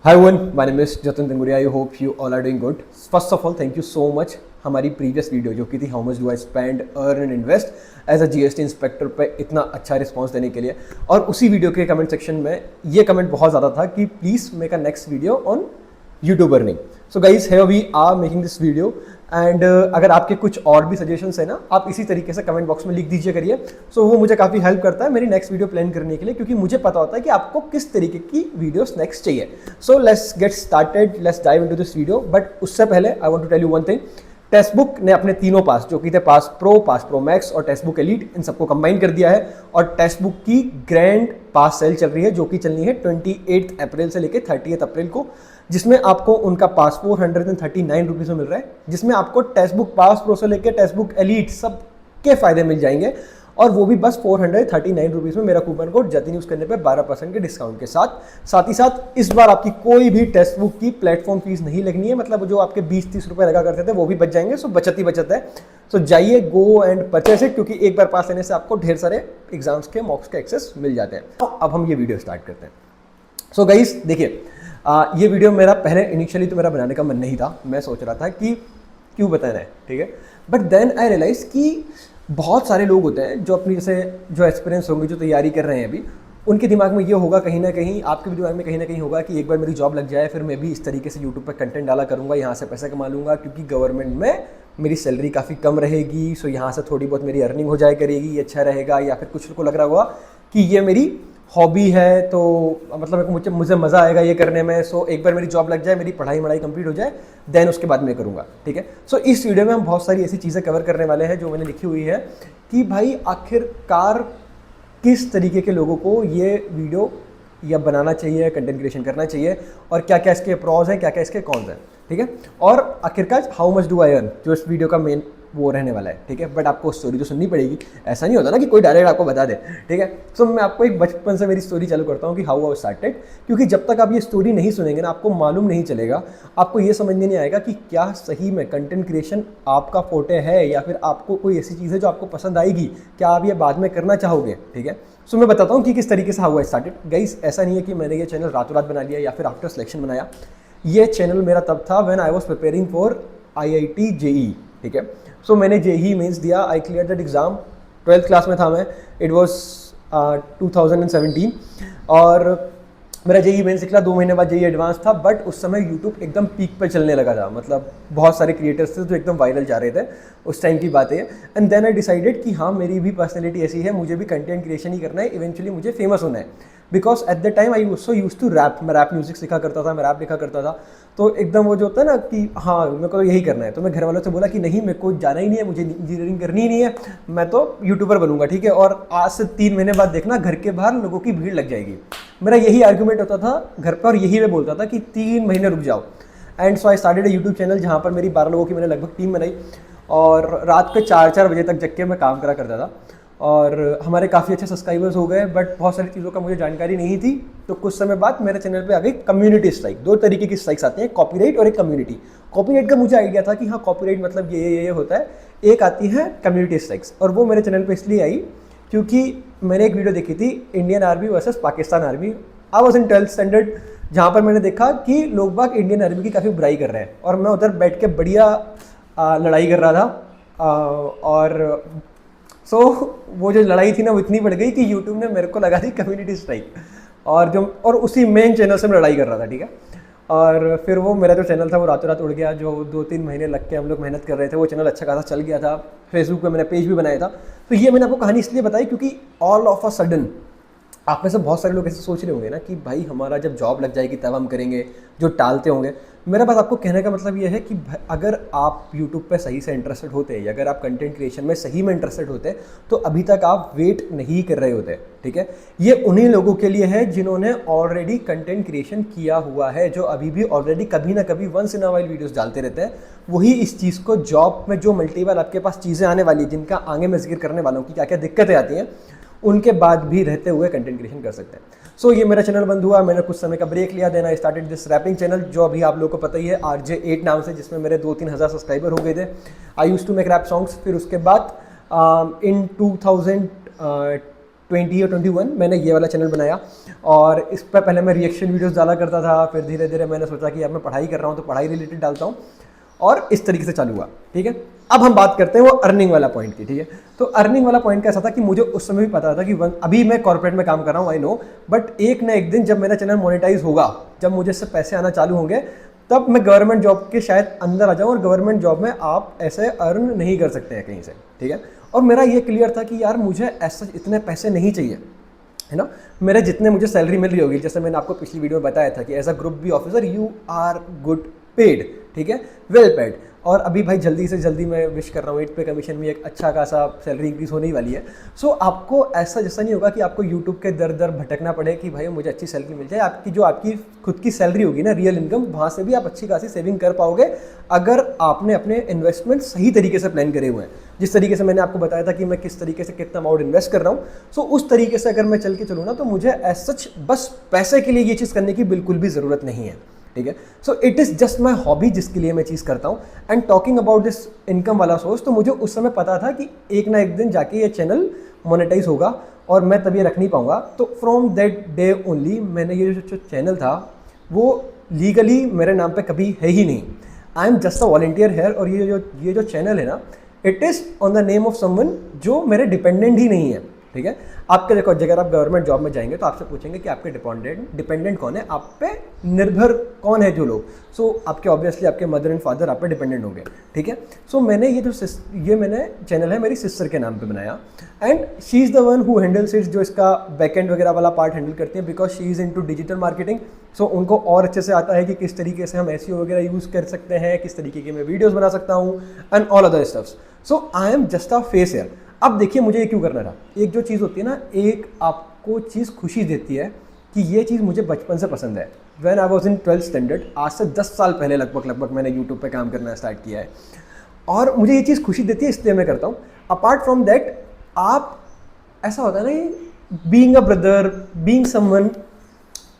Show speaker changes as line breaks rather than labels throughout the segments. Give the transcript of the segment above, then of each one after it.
Hi everyone, my name is Jatin Tanguria. I hope you all are doing good. First of all, thank you so much. हमारी previous video जो की थी how much do I spend earn and invest as a GST inspector पे इतना अच्छा response देने के लिए, और उसी वीडियो के कमेंट सेक्शन में ये कमेंट बहुत ज़्यादा था कि please make a next video on YouTube earning. So guys here we are making this video and अगर आपके कुछ और भी सजेशंस है ना, आप इसी तरीके से कमेंट बॉक्स में लिख दीजिए करिए. सो वो मुझे काफ़ी हेल्प करता है मेरी नेक्स्ट वीडियो प्लान करने के लिए, क्योंकि मुझे पता होता है कि आपको किस तरीके की वीडियोस नेक्स्ट चाहिए. So let's get started, let's dive into this video. But उससे पहले I want to tell you one thing. Text book ने अपने तीनों पास जो कि थे पास प्रो मैक्स और टेक्स्ट बुक एलीट, इन सबको कंबाइन कर दिया है और टेक्स्ट बुक की ग्रैंड पास सेल चल रही है जो कि चलनी है 28 अप्रैल से लेकर 30 अप्रैल को, जिसमें आपको उनका पास 439 रुपीज़ में मिल रहा है, जिसमें आपको टेक्स्ट बुक पास प्रो से लेकर टेक्स्ट बुक एलीट सब के फायदे मिल जाएंगे, और वो भी बस 439 रुपीज़ में मेरा कूपन कोड जतिन यूज़ करने पे 12% के डिस्काउंट के साथ ही साथ इस बार आपकी कोई भी टेक्स्ट बुक की प्लेटफॉर्म फीस नहीं लगनी है. मतलब जो आपके 20-30 रुपये लगा करते थे वो भी बच जाएंगे. सो बचत ही बचत है. सो जाइए, गो एंड परचेस इट, क्योंकि एक बार पास लेने से आपको ढेर सारे एग्जाम्स के मॉक्स के एक्सेस मिल जाते हैं. तो अब हम ये वीडियो स्टार्ट करते हैं. सो गाइस देखिए, ये वीडियो मेरा पहले इनिशियली तो मेरा बनाने का मन नहीं था. मैं सोच रहा था कि क्यों बताना है, ठीक है. बट देन आई रियलाइज कि बहुत सारे लोग होते हैं जो अपनी जैसे जो एक्सपीरियंस होंगे, जो तैयारी कर रहे हैं अभी, उनके दिमाग में ये होगा कहीं ना कहीं, आपके भी दिमाग में कहीं ना कहीं होगा कि एक बार मेरी जॉब लग जाए फिर मैं भी इस तरीके से यूट्यूब पर कंटेंट डाला करूँगा, यहाँ से पैसा कमा लूँगा, क्योंकि गवर्नमेंट में मेरी सैलरी काफ़ी कम रहेगी. सो यहाँ से थोड़ी बहुत मेरी अर्निंग हो जाए करेगी, ये अच्छा रहेगा. या फिर कुछ को लग रहा होगा कि ये मेरी हॉबी है, तो मतलब मुझे मज़ा आएगा ये करने में. सो एक बार मेरी जॉब लग जाए, मेरी पढ़ाई कंप्लीट हो जाए, देन उसके बाद मैं करूँगा, ठीक है. सो इस वीडियो में हम बहुत सारी ऐसी चीज़ें कवर करने वाले हैं जो मैंने लिखी हुई है कि भाई आखिरकार किस तरीके के लोगों को ये वीडियो या बनाना चाहिए, कंटेंट क्रिएशन करना चाहिए, और क्या क्या इसके प्रॉज हैं, क्या क्या इसके कॉन्स हैं, ठीक है. और आखिरकार how much do I earn, जो इस वीडियो का मेन वो रहने वाला है, ठीक है. बट आपको स्टोरी तो सुननी पड़ेगी. ऐसा नहीं होता ना कि कोई डायरेक्ट आपको बता दे, ठीक है. सो मैं आपको एक बचपन से मेरी स्टोरी चालू करता हूँ कि हाउ आई स्टार्टेड, क्योंकि जब तक आप ये स्टोरी नहीं सुनेंगे ना, आपको मालूम नहीं चलेगा, आपको ये समझने नहीं आएगा कि क्या सही में कंटेंट क्रिएशन आपका फोटे है, या फिर आपको कोई ऐसी चीज़ है जो आपको पसंद आएगी, क्या आप ये बाद में करना चाहोगे, ठीक है. सो मैं बताता हूँ कि किस तरीके से हाउ आई स्टार्टेड. गाइस, ऐसा नहीं है कि मैंने ये चैनल रातों रात बना लिया या फिर आफ्टर सिलेक्शन बनाया. ये चैनल मेरा तब था when I was preparing for IIT JEE, ठीक है. सो मैंने JEE मेंस दिया, I clear that exam. 12th class में था मैं, इट वॉज 2017, और मेरा JEE मेंस निकला. 2 महीने बाद JEE एडवांस था. बट उस समय यूट्यूब एकदम पीक पर चलने लगा था. मतलब बहुत सारे क्रिएटर्स थे जो एकदम वायरल जा रहे थे, उस टाइम की बात है. एंड देन आई डिसाइडेड कि हाँ, मेरी भी पर्सनैलिटी ऐसी है, मुझे भी कंटेंट क्रिएशन ही करना है, इवेंचुअली मुझे फेमस होना है. Because at the time I also use to rap. मैं रैप म्यूजिक सीखा करता था, मैं रैप लिखा करता था. तो एकदम वो जो होता है ना कि हाँ, मेरे को तो यही करना है. तो मैं घर वालों से बोला कि नहीं, मेरे को जाना ही नहीं है, मुझे इंजीनियरिंग करनी ही नहीं है, मैं तो यूट्यूबर बनूंगा, ठीक है. और आज से 3 महीने बाद देखना, घर के बाहर लोगों की भीड़ लग जाएगी. मेरा यही आर्गूमेंट होता था घर पर, और यही मैं बोलता था कि 3 महीने रुक जाओ. And so I started a YouTube channel जहाँ पर मेरी 12 लोगों की मैंने लगभग टीम बनाई, और रात के 4-4 बजे तक जग के मैं काम करा करता था. और हमारे काफ़ी अच्छे सब्सक्राइबर्स हो गए. बट बहुत सारी चीज़ों का मुझे जानकारी नहीं थी. तो कुछ समय बाद मेरे चैनल पे आ गई कम्युनिटी स्ट्राइक. 2 तरीके की स्ट्राइक्स आती हैं, कॉपीराइट और एक कम्युनिटी. कॉपीराइट का मुझे आइडिया था कि हाँ, कॉपीराइट मतलब ये होता है. एक आती है कम्युनिटी स्ट्राइक्स, और वो मेरे चैनल पे इसलिए आई क्योंकि मैंने एक वीडियो देखी थी, Indian army versus Pakistan army. I was in 12th standard, जहाँ पर मैंने देखा कि लोग बाग इंडियन आर्मी की काफ़ी बुराई कर रहे हैं, और मैं उधर बैठ के बढ़िया लड़ाई कर रहा था. और सो वो जो लड़ाई थी ना, वो इतनी बढ़ गई कि यूट्यूब ने मेरे को लगा दी कम्युनिटी स्ट्राइक, और उसी मेन चैनल से मैं लड़ाई कर रहा था, ठीक है. और फिर वो मेरा जो चैनल था वो रातों रात उड़ गया. जो 2-3 महीने लग के हम लोग मेहनत कर रहे थे, वो चैनल अच्छा खासा चल गया था. फेसबुक पे मैंने पेज भी बनाया था. तो ये मैंने आपको कहानी इसलिए बताई क्योंकि ऑल ऑफ अ सडन आप में से बहुत सारे लोग ऐसे सोच रहे होंगे ना कि भाई हमारा जब जॉब लग जाएगी तब हम करेंगे, जो टालते होंगे. मेरा बात आपको कहने का मतलब ये है कि अगर आप YouTube पे सही से इंटरेस्टेड होते, या अगर आप कंटेंट क्रिएशन में सही में इंटरेस्टेड होते, तो अभी तक आप वेट नहीं कर रहे होते, ठीक है. ये उन्हीं लोगों के लिए है जिन्होंने ऑलरेडी कंटेंट क्रिएशन किया हुआ है, जो अभी भी ऑलरेडी कभी ना कभी once in a while videos डालते रहते हैं. वही इस चीज़ को जॉब में जो मल्टीपल आपके पास चीज़ें आने वाली, जिनका आगे मैं जिक्र करने वाला हूँ कि क्या क्या दिक्कतें आती हैं, उनके बाद भी रहते हुए कंटेंट क्रिएशन कर सकते हैं. सो ये मेरा चैनल बंद हुआ, मैंने कुछ समय का ब्रेक लिया. Then I started this rapping channel, जो अभी आप लोगों को पता ही है, RJ8 नाम से, जिसमें मेरे 2-3 हज़ार सब्सक्राइबर हो गए थे. I used to make rap songs. फिर उसके बाद इन 20 और 21 मैंने ये वाला चैनल बनाया, और इस पर पहले मैं रिएक्शन वीडियोस डाला करता था, फिर धीरे धीरे मैंने सोचा कि अब मैं पढ़ाई कर रहा हूँ तो पढ़ाई रिलेटेड डालता हूँ, और इस तरीके से चालू हुआ। ठीक है, अब हम बात करते हैं वो अर्निंग वाला पॉइंट की। ठीक है, तो अर्निंग वाला पॉइंट कैसा था कि मुझे उस समय भी पता था कि अभी मैं कॉर्पोरेट में काम कर रहा हूँ, आई नो, बट एक ना एक दिन जब मेरा चैनल मोनेटाइज होगा, जब मुझे इससे पैसे आना चालू होंगे, तब मैं गवर्नमेंट जॉब के शायद अंदर आ जाऊँ, और गवर्नमेंट जॉब में आप ऐसे अर्न नहीं कर सकते हैं कहीं से। ठीक है, और मेरा ये क्लियर था कि यार मुझे ऐसा इतने पैसे नहीं चाहिए, है ना। मेरे जितने मुझे सैलरी मिल रही होगी, जैसे मैंने आपको पिछली वीडियो में बताया था कि as a group B officer you are good paid, ठीक है, वेल पेड। और अभी भाई जल्दी से जल्दी मैं विश कर रहा हूँ 8 पे कमीशन में एक अच्छा खासा सैलरी इंक्रीज होने ही वाली है। सो आपको ऐसा जैसा नहीं होगा कि आपको यूट्यूब के दर दर भटकना पड़े कि भाई मुझे अच्छी सैलरी मिल जाए। आपकी जो आपकी खुद की सैलरी होगी ना, रियल इनकम, वहाँ से भी आप अच्छी खासी सेविंग कर पाओगे अगर आपने अपने इन्वेस्टमेंट सही तरीके से प्लान करे हुए हैं। जिस तरीके से मैंने आपको बताया था कि मैं किस तरीके से कितना अमाउंट इन्वेस्ट कर रहा हूँ, सो उस तरीके से अगर मैं चल के चलूँ ना, तो मुझे एज सच बस पैसे के लिए ये चीज़ करने की बिल्कुल भी ज़रूरत नहीं है। ठीक है, so it is just my hobby जिसके लिए मैं चीज़ करता हूँ। And talking about this income वाला सोर्स, तो मुझे उस समय पता था कि एक ना एक दिन जाके ये चैनल मोनेटाइज होगा और मैं तब ये रख नहीं पाऊंगा। तो फ्रॉम दैट डे ओनली मैंने ये जो चैनल था वो लीगली मेरे नाम पे कभी है ही नहीं। I am just a volunteer here, और ये जो चैनल है ना, it is on the name of someone जो मेरे डिपेंडेंट ही नहीं है। ठीक है, आपके देखो अगर आप गवर्नमेंट जॉब में जाएंगे तो आपसे पूछेंगे कि आपके डिपेंडेंट कौन है, आप पे निर्भर कौन है जो लोग। सो आपके ऑब्वियसली आपके मदर एंड फादर आप पे डिपेंडेंट होंगे। ठीक है, सो मैंने ये मैंने चैनल है मेरी सिस्टर के नाम पे बनाया, and she is the one who handles it, जो इसका बैकएंड वगैरह वाला पार्ट हैंडल करती है, because she is into digital marketing. So उनको और अच्छे से आता है कि किस तरीके से हम एसईओ वगैरह यूज़ कर सकते हैं, किस तरीके की मैं वीडियोज़ बना सकता हूँ, and all other stuffs. So I am just a face here. अब देखिए मुझे ये क्यों करना था। एक जो चीज़ होती है ना, एक आपको चीज़ खुशी देती है कि ये चीज़ मुझे बचपन से पसंद है। When I was in 12th standard, आज से 10 साल पहले लगभग मैंने यूट्यूब पे काम करना स्टार्ट किया है, और मुझे ये चीज़ खुशी देती है, इसलिए मैं करता हूँ। अपार्ट फ्रॉम दैट, आप ऐसा होता है ना, being a brother, being someone,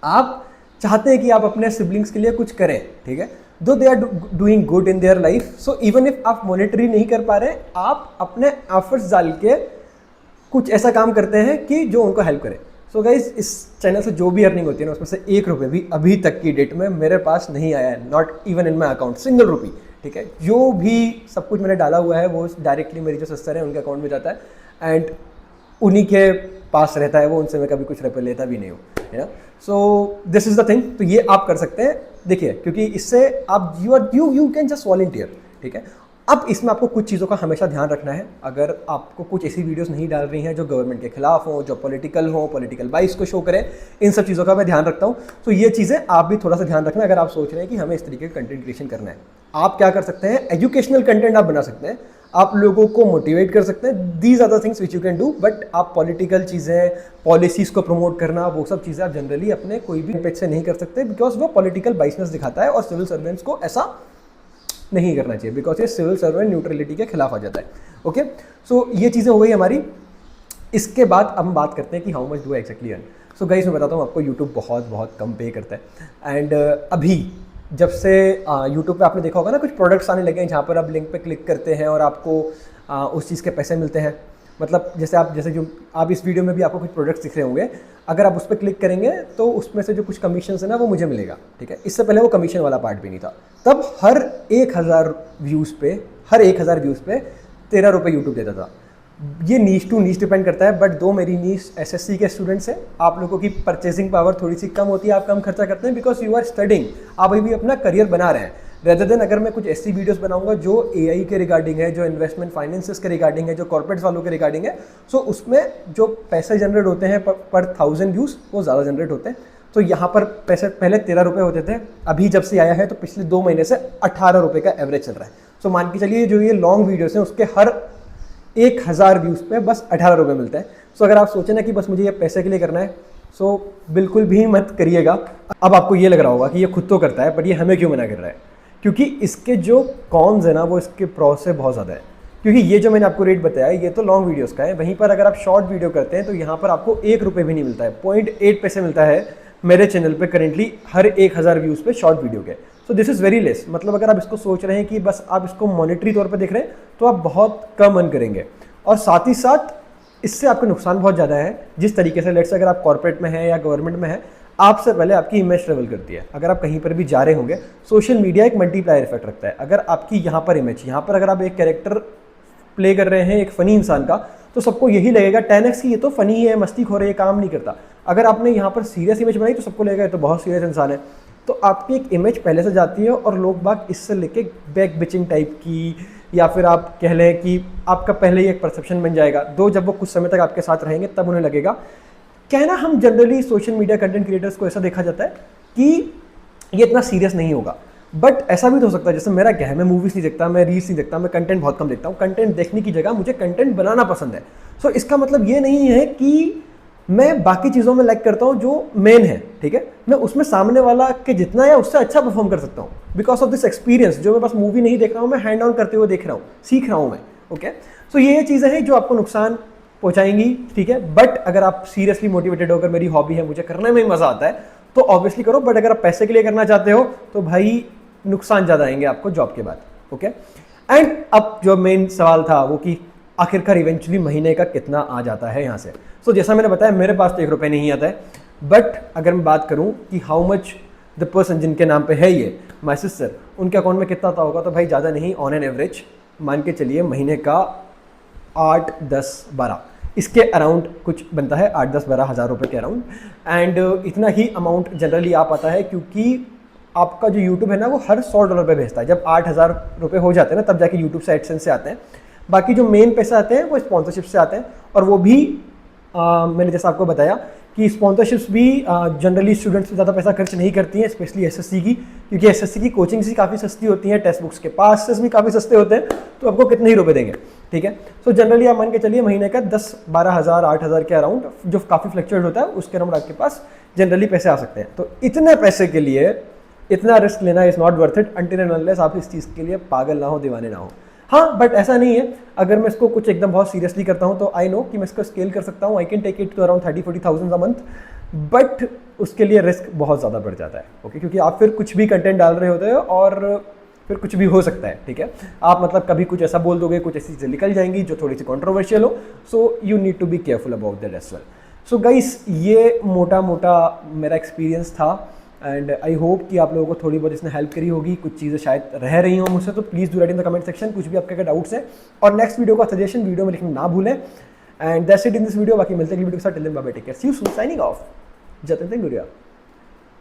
आप चाहते हैं कि आप अपने सिबलिंग्स के लिए कुछ करें। ठीक है, though they are doing good in their life, so even if आप मॉनिटरी नहीं कर पा रहे, आप अपने एफर्ट्स डाल के कुछ ऐसा काम करते हैं कि जो उनको हेल्प करे। सो गाइज, इस चैनल से जो भी अर्निंग होती है ना, उसमें से 1 रुपये भी अभी तक की डेट में मेरे पास नहीं आया है, not even in my account, single rupee. ठीक है, जो भी सब कुछ मैंने डाला हुआ है वो डायरेक्टली मेरी जो सिस्टर है उनके अकाउंट में जाता है, एंड उन्हीं के पास रहता है वो, उनसे मैं कभी कुछ रुपये लेता भी नहीं हूँ, है ना। So this is the thing. तो ये आप कर सकते हैं, देखिए, क्योंकि इससे आप यू कैन जस्ट वॉलंटियर। ठीक है, अब इसमें आपको कुछ चीज़ों का हमेशा ध्यान रखना है। अगर आपको कुछ ऐसी वीडियोस नहीं डाल रही हैं जो गवर्नमेंट के खिलाफ हो, जो पॉलिटिकल बाइस को शो करें, इन सब चीज़ों का मैं ध्यान रखता हूँ। तो ये चीज़ें आप भी थोड़ा सा ध्यान रखना अगर आप सोच रहे हैं कि हमें इस तरीके का कंटेंट क्रिएशन करना है। आप क्या कर सकते हैं, एजुकेशनल कंटेंट आप बना सकते हैं, आप लोगों को मोटिवेट कर सकते हैं, these are the things which you can do. But आप पॉलिटिकल चीज़ें, पॉलिसीज़ को प्रमोट करना, वो सब चीज़ें आप जनरली अपने कोई भी पेज से नहीं कर सकते, बिकॉज वो पॉलिटिकल बाइसनेस दिखाता है, और सिविल सर्वेंट्स को ऐसा नहीं करना चाहिए, बिकॉज ये सिविल सर्वेंट न्यूट्रलिटी के खिलाफ आ जाता है। ओके, सो ये चीज़ें हो गई हमारी। इसके बाद हम बात करते हैं कि how much do I exactly earn. So guys, मैं बताता हूँ आपको, यूट्यूब बहुत बहुत कम पे करता है। एंड अभी जब से यूट्यूब पे आपने देखा होगा ना, कुछ प्रोडक्ट्स आने लगे हैं जहाँ पर आप लिंक पे क्लिक करते हैं और आपको उस चीज़ के पैसे मिलते हैं। मतलब जैसे जो आप इस वीडियो में भी आपको कुछ प्रोडक्ट्स दिख रहे होंगे, अगर आप उस पर क्लिक करेंगे तो उसमें से जो कुछ कमीशन है ना, वो मुझे मिलेगा। ठीक है, इससे पहले वो कमीशन वाला पार्ट भी नहीं था। तब हर 1000 व्यूज़ पे 13 रुपये यूट्यूब देता था। ये नीच टू नीच डिपेंड करता है, बट दो मेरी नीच एसएससी के स्टूडेंट्स हैं, आप लोगों की परचेसिंग पावर थोड़ी सी कम होती है, आप कम खर्चा करते हैं, बिकॉज यू आर स्टडिंग, आप अभी भी अपना करियर बना रहे हैं। रेदर देन अगर मैं कुछ ऐसी वीडियोस बनाऊंगा जो एआई के रिगार्डिंग है, जो इन्वेस्टमेंट फाइनेंसेस के रिगार्डिंग है, जो कॉर्पोरेट्स वालों के रिगार्डिंग है, सो उसमें जो पैसे जनरेट होते हैं पर 1000 व्यूज़ वो ज़्यादा जनरेट होते हैं। तो यहाँ पर पैसे पहले 13 रुपये होते थे, अभी जब से आया है तो पिछले 2 महीने से 18 रुपये का एवरेज चल रहा है। सो मान के चलिए जो ये लॉन्ग वीडियोस हैं उसके हर 1000 व्यूज़ पे बस 18 रुपये मिलते हैं। सो अगर आप सोचें ना कि बस मुझे ये पैसे के लिए करना है, सो बिल्कुल भी मत करिएगा। अब आपको ये लग रहा होगा कि ये खुद तो करता है, बट ये हमें क्यों मना कर रहा है? क्योंकि इसके जो कॉन्स है ना, वो इसके प्रो से बहुत ज़्यादा है। क्योंकि ये जो मैंने आपको रेट बताया ये तो लॉन्ग वीडियोस का है, वहीं पर अगर आप शॉर्ट वीडियो करते हैं तो यहाँ पर आपको 1 रुपये भी नहीं मिलता है, 0.8 पैसे मिलता है मेरे चैनल पे करेंटली हर 1000 व्यूज़ पे शॉर्ट वीडियो के। So this is very less. मतलब अगर आप इसको सोच रहे हैं कि बस आप इसको मॉनेटरी तौर पे देख रहे हैं तो आप बहुत कम अर्न करेंगे। और साथ ही साथ इससे आपका नुकसान बहुत ज़्यादा है। जिस तरीके से लेट्स से अगर आप कॉर्पोरेट में हैं या गवर्नमेंट में हैं, आपसे पहले आपकी इमेज ट्रेवल करती है। अगर आप कहीं पर भी जा रहे होंगे, सोशल मीडिया एक मल्टीप्लायर इफेक्ट रखता है। अगर आपकी यहाँ पर इमेज, यहाँ पर अगर आप एक कैरेक्टर प्ले कर रहे हैं एक फ़नी इंसान का, तो सबको यही लगेगा 10x की ये तो फ़नी है, मस्ती खो रहे, ये काम नहीं करता। अगर आपने यहाँ पर सीरियस इमेज बनाई तो सबको लगेगा ये तो बहुत सीरियस इंसान है। तो आपकी एक इमेज पहले से जाती है और लोग बाग इससे लेके बैक बिचिंग टाइप की, या फिर आप कह लें कि आपका पहले ही एक परसेप्शन बन जाएगा। दो जब वो कुछ समय तक आपके साथ रहेंगे तब उन्हें लगेगा। कहना हम generally social media content creators को ऐसा देखा जाता है कि ये इतना सीरियस नहीं होगा, बट ऐसा भी तो हो सकता है। जैसे मेरा क्या है, मैं मूवीज़ नहीं देखता, मैं रील्स नहीं देखता, मैं कंटेंट बहुत कम देखता हूँ। कंटेंट देखने की जगह मुझे कंटेंट बनाना पसंद है। सो इसका मतलब ये नहीं है कि मैं बाकी चीज़ों में लाइक करता हूँ जो मेन है, ठीक है, मैं उसमें सामने वाला के जितना या उससे अच्छा परफॉर्म कर सकता हूँ बिकॉज ऑफ दिस एक्सपीरियंस। जो मैं बस मूवी नहीं देख रहा हूँ, मैं हैंड ऑन करते हुए देख रहा हूँ, सीख रहा हूँ मैं। ओके, सो ये चीज़ें हैं जो आपको नुकसान पहुँचाएंगी, ठीक है। बट अगर आप सीरियसली मोटिवेटेड होकर मेरी हॉबी है, मुझे करने में मज़ा आता है, तो ऑब्वियसली करो। बट अगर आप पैसे के लिए करना चाहते हो तो भाई नुकसान ज़्यादा आएंगे आपको जॉब के बाद। ओके, एंड अब जो मेन सवाल था वो कि आखिरकार इवेंचुअली महीने का कितना आ जाता है यहाँ से। सो जैसा मैंने बताया, मेरे पास तो 1 रुपये नहीं आता है। बट अगर मैं बात करूँ कि हाउ मच द पर्सन जिनके नाम पे है ये माई सिस्टर, उनके अकाउंट में कितना आता होगा, तो भाई ज़्यादा नहीं, ऑन एन एवरेज मान के चलिए महीने का 8, 10, 12 इसके अराउंड कुछ बनता है, 8, 10, 12 हज़ार रुपये के अराउंड। एंड इतना ही अमाउंट जनरली आ पाता है क्योंकि आपका जो यूट्यूब है ना वो हर $100 पे भेजता है। जब 8,000 रुपये हो जाते हैं ना, तब जाके यूट्यूब से एडसेंस से आते हैं। बाकी जो मेन पैसे आते हैं वो स्पॉन्सरशिप से आते हैं, और वो भी मैंने जैसा आपको बताया कि स्पॉन्सरशिप्स भी जनरली स्टूडेंट्स से ज़्यादा पैसा खर्च नहीं करती हैं, स्पेशली एसएससी की, क्योंकि एसएससी की कोचिंग्स भी काफ़ी सस्ती होती हैं, टेक्स्ट बुक्स के पासेस भी काफ़ी सस्ते होते हैं, तो आपको कितने ही रुपए देंगे, ठीक है। सो जनरली आप मान के चलिए महीने का 10-12 हज़ार 8,000 के अराउंड, जो काफ़ी फ्लक्चुएट होता है, उसके अराउंड आपके पास जनरली पैसे आ सकते हैं। तो इतने पैसे के लिए इतना रिस्क लेना is not worth it until and unless आप इस चीज़ के लिए पागल ना हो, दीवाने ना हो। हाँ, बट ऐसा नहीं है, अगर मैं इसको कुछ एकदम बहुत सीरियसली करता हूँ तो आई नो कि मैं इसको स्केल कर सकता हूँ। I can take it to around 30-40,000 a month, but उसके लिए रिस्क बहुत ज़्यादा बढ़ जाता है। ओके, क्योंकि आप फिर कुछ भी कंटेंट डाल रहे होते हो और फिर कुछ भी हो सकता है, ठीक है। आप मतलब कभी कुछ ऐसा बोल दोगे, कुछ ऐसी चीज़ें निकल जाएंगी जो थोड़ी सी कॉन्ट्रोवर्शियल हो, so you need to be careful about that as well. So guys, ये मोटा मोटा मेरा एक्सपीरियंस था, एंड आई होप कि आप लोगों को थोड़ी बहुत इसने हेल्प करी होगी। कुछ चीज़ें शायद रह रही हों मुझसे, तो please do write in the comment section कुछ भी आपके डाउट्स हैं, और नेक्स्ट वीडियो का सजेशन वीडियो में लिखना ना भूलें। And that's it in this video. बाकी मिलते हैं वीडियो के साथ, till then bye bye, take care, see you soon, signing off, Jatin गुड़िया।